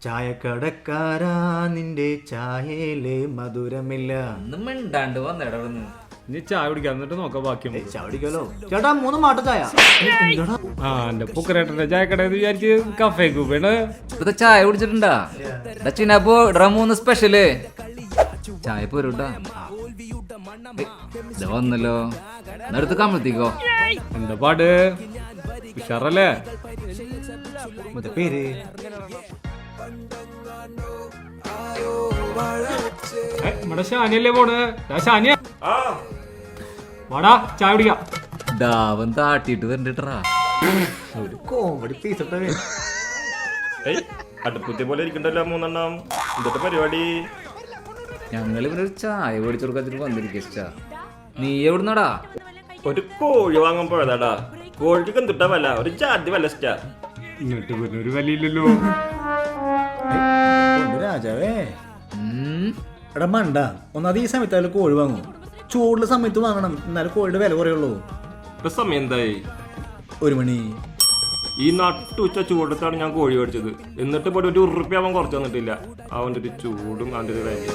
ചായക്കടക്കാരാ നിന്റെ ചായയിലെ മധുരമില്ല. ഒന്നും മിണ്ടാണ്ട് വന്നിടന്ന് ഇനി ചായ കുടിക്കാം എന്നിട്ട് നോക്കാം ബാക്കി ചാവടിക്കല്ലോ ചേട്ടാ 3 മാട്ട ചായ. ആ എന്റെ പുക്കരേട്ടന്റെ ചായക്കടയെന്ന് വിചാരിച്ച് കഫേ കൂപ്പയാണ്. ഇപ്പത്തെ ചായ കുടിച്ചിട്ടുണ്ടാ ചിന്നപ്പോ ഇടറ 3 സ്പെഷ്യല് ചായ പോരൂട്ടാ വന്നല്ലോ എടുത്ത് കമഴ്ത്തിക്കോ. എന്താ പാട് ഉഷാറല്ലേ? മറ്റേ പേര് നമ്മുടെ ഷാനിയല്ലേ പോണ്? ഷാനിയ വാടാ ചായ കുടിക്കാം. ദാവൻ താട്ടിട്ട് വരണ്ടിട്ടാ ഒരു കോമഡി പീസ് ഇട്ടേ. അടുപ്പത്തെ പോലെ ഇരിക്കണ്ടല്ലോ 3 ഇന്നത്തെ പരിപാടി. ഞങ്ങൾ ഇവിടെ ഒരു ചായ മേടിച്ചു കൊടുക്കാച്ചിട്ട് വന്നിരിക്ക. നീ എവിടുന്നടാ? ഒരു കോഴി വാങ്ങാൻ പോയതാടാ. കോഴിക്ക് എന്തിട്ടാ വില? ഒരു ജാതി വില സ്റ്റാ. എന്നിട്ട് പിന്നെ ഒരു വിലയില്ലല്ലോ. രാജാവേ എടാ മണ്ട ഒന്നാമത് ഈ സമയത്ത് കോഴി വാങ്ങും. ചൂടുള്ള സമയത്ത് വാങ്ങണം, എന്നാലും കോഴിയുടെ വില കുറയുള്ളൂ. ഇപ്പൊ സമയം എന്തായി? 1 മണി. ഈ നട്ടുച്ച ചൂടത്താണ് ഞാൻ കോഴി മേടിച്ചത്. എന്നിട്ട് പോലും 1 ഉറുപ്പ്യ അവൻ കുറച്ച് തന്നിട്ടില്ല. അവൻ്റെ ഒരു ചൂടും അവൻ്റെ ഒരു വിലയും.